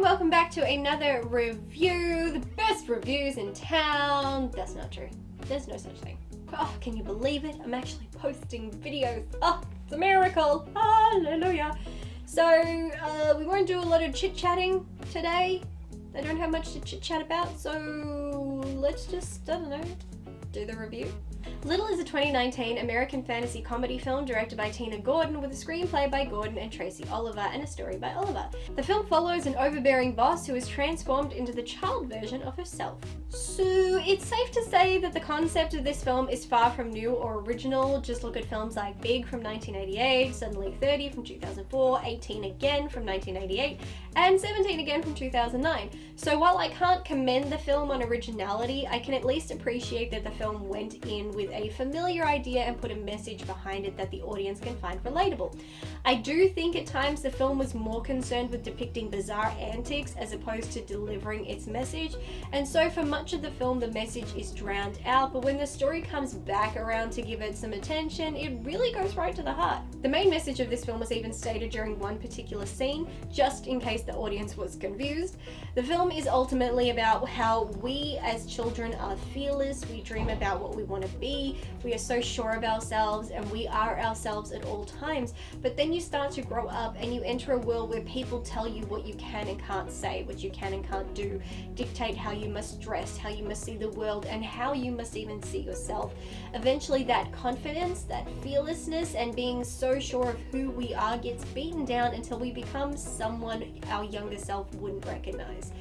and welcome back to another review. The best reviews in town. That's not true. There's no such thing. Oh, can you believe it? I'm actually posting videos. Oh, it's a miracle. Hallelujah. So, we won't do a lot of chit-chatting today. I don't have much to chit-chat about, so let's just, I don't know, do the review. Little is a 2019 American fantasy comedy film directed by Tina Gordon with a screenplay by Gordon and Tracy Oliver and a story by Oliver. The film follows an overbearing boss who is transformed into the child version of herself. So it's safe to say that the concept of this film is far from new or original. Just look at films like Big from 1988, Suddenly 30 from 2004, 18 Again from 1988, and 17 Again from 2009. So while I can't commend the film on originality, I can at least appreciate that the film went in with a familiar idea and put a message behind it that the audience can find relatable. I do think at times the film was more concerned with depicting bizarre antics as opposed to delivering its message, and so for much of the film the message is drowned out, but when the story comes back around to give it some attention, it really goes right to the heart. The main message of this film was even stated during one particular scene, just in case the audience was confused. The film is ultimately about how we as children are fearless, we dream about what we want to be, we are so sure of ourselves, and we are ourselves at all times. But then you start to grow up and you enter a world where people tell you what you can and can't say, what you can and can't do, dictate how you must dress, how you must see the world, and how you must even see yourself. Eventually that confidence, that fearlessness, and being so sure of who we are gets beaten down until we become someone our younger self wouldn't recognize.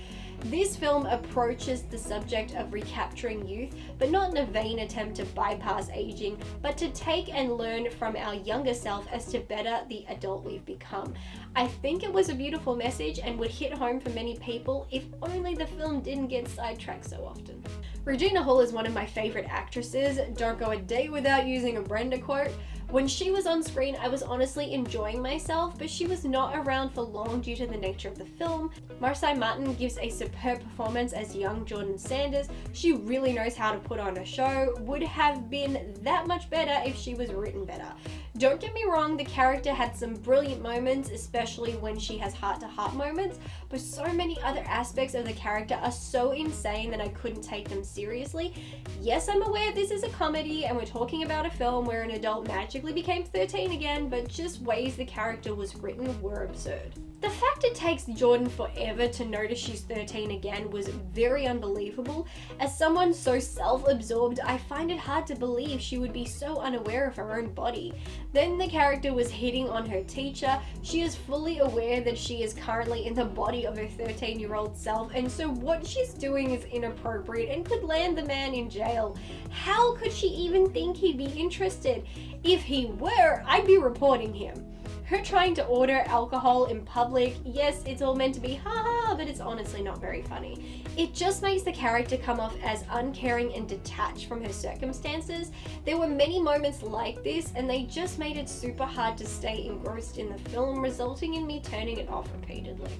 This film approaches the subject of recapturing youth, but not in a vain attempt to bypass aging, but to take and learn from our younger self as to better the adult we've become. I think it was a beautiful message and would hit home for many people if only the film didn't get sidetracked so often. Regina Hall is one of my favorite actresses. Don't go a day without using a Brenda quote. When she was on screen, I was honestly enjoying myself, but she was not around for long due to the nature of the film. Marsai gives a superb performance as young Jordan Sanders. She really knows how to put on a show. Would have been that much better if she was written better. Don't get me wrong, the character had some brilliant moments, especially when she has heart-to-heart moments, but so many other aspects of the character are so insane that I couldn't take them seriously. Yes, I'm aware this is a comedy and we're talking about a film where an adult magically became 13 again, but just ways the character was written were absurd. The fact it takes Jordan forever to notice she's 13 again was very unbelievable. As someone so self-absorbed, I find it hard to believe she would be so unaware of her own body. Then the character was hitting on her teacher. She is fully aware that she is currently in the body of her 13-year-old self, and so what she's doing is inappropriate and could land the man in jail. How could she even think he'd be interested? If he were, I'd be reporting him. Her trying to order alcohol in public, yes, it's all meant to be haha, but it's honestly not very funny. It just makes the character come off as uncaring and detached from her circumstances. There were many moments like this, and they just made it super hard to stay engrossed in the film, resulting in me turning it off repeatedly.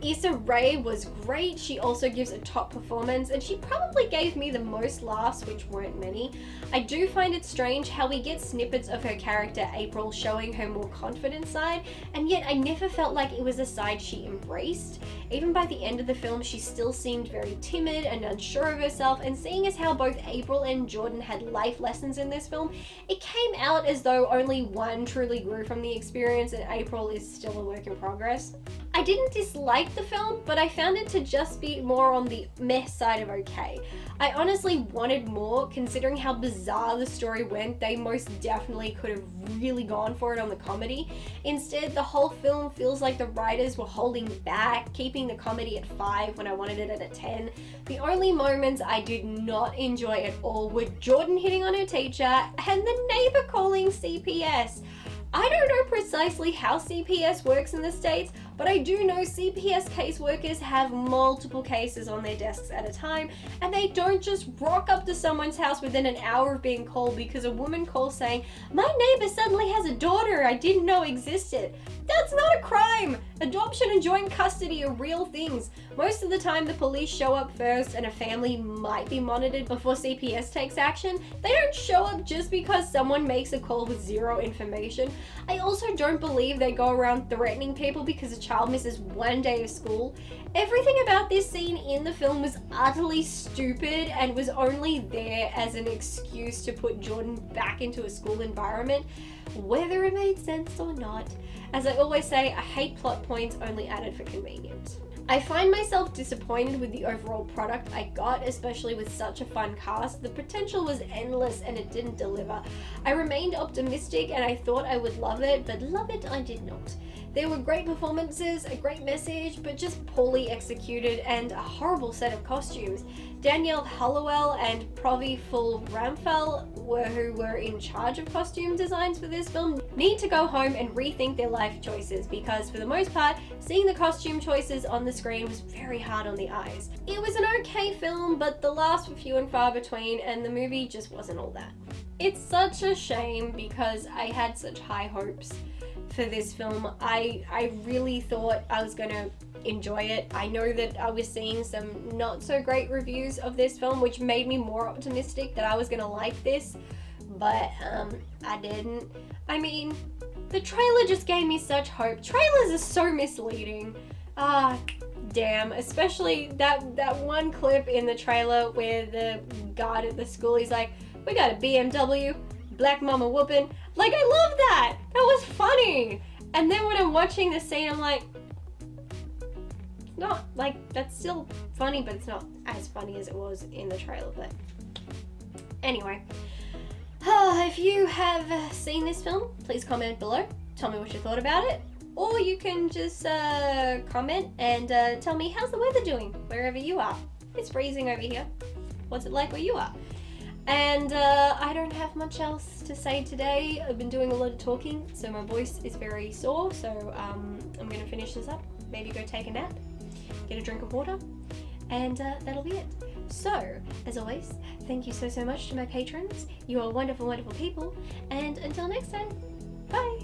Issa was great. She also gives a top performance, and she probably gave me the most laughs, which weren't many. I do find it strange how we get snippets of her character April showing her more confident side, and yet I never felt like it was a side she embraced. Even by the end of the film, she still seemed very timid and unsure of herself, and seeing as how both April and Jordan had life lessons in this film, it came out as though only one truly grew from the experience and April is still a work in progress. I didn't dislike the film, but I found it to just be more on the meh side of okay. I honestly wanted more, considering how bizarre the story went. They most definitely could have really gone for it on the comedy. Instead, the whole film feels like the writers were holding back, keeping the comedy at 5 when I wanted it at a 10. The only moments I did not enjoy at all were Jordan hitting on her teacher and the neighbor calling CPS. I don't know precisely how CPS works in the States, but I do know CPS caseworkers have multiple cases on their desks at a time, and they don't just rock up to someone's house within an hour of being called because a woman calls saying, "My neighbor suddenly has a daughter I didn't know existed." That's not a crime! Adoption and joint custody are real things. Most of the time the police show up first and a family might be monitored before CPS takes action. They don't show up just because someone makes a call with zero information. I also don't believe they go around threatening people because a child misses one day of school. Everything about this scene in the film was utterly stupid and was only there as an excuse to put Jordan back into a school environment, whether it made sense or not. As I always say, I hate plot points only added for convenience. I find myself disappointed with the overall product I got, especially with such a fun cast. The potential was endless and it didn't deliver. I remained optimistic and I thought I would love it, but love it I did not. There were great performances, a great message, but just poorly executed, and a horrible set of costumes. Danielle Hollowell and Provi Full Ramphel, who were in charge of costume designs for this film, need to go home and rethink their life choices, because for the most part, seeing the costume choices on the screen was very hard on the eyes. It was an okay film, but the laughs were few and far between, and the movie just wasn't all that. It's such a shame because I had such high hopes for this film. I really thought I was gonna enjoy it. I know that I was seeing some not so great reviews of this film, which made me more optimistic that I was gonna like this, but I didn't. I mean, the trailer just gave me such hope. Trailers are so misleading. Damn, especially that one clip in the trailer where the guard at the school, he's like, we got a BMW, black mama whooping. Like, I love that. That was funny. And then when I'm watching the scene, I'm like, not like, that's still funny, but it's not as funny as it was in the trailer. But anyway, if you have seen this film, please comment below. Tell me what you thought about it. Or you can just comment and tell me how's the weather doing wherever you are. It's freezing over here. What's it like where you are? And I don't have much else to say today. I've been doing a lot of talking, so my voice is very sore. So I'm going to finish this up, maybe go take a nap, get a drink of water, and that'll be it. So, as always, thank you so much to my patrons. You are wonderful, wonderful people. And until next time, bye!